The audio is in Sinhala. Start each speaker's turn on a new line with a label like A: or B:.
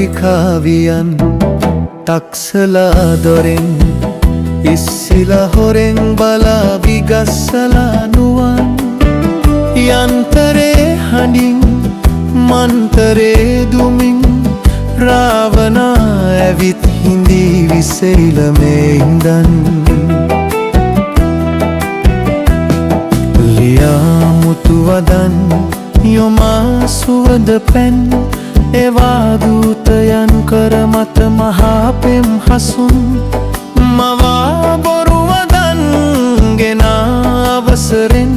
A: කාවියන් තක්සලා දොරෙන් ඉස්සිලා හොරෙන් බලා විගස්සලා නුවන් යන්තරේ හඬින් මන්තරේ දුමින් රාවණා ඇවිත් හිඳී විසෙයිල මේ ඉඳන් ලියා මුතු වදන් යොමා සුවඳ පැන් එවා දූතයන් කර මත මහා පෙම් හසුන් මවා බොරු වදන් ගෙන අවසරෙන්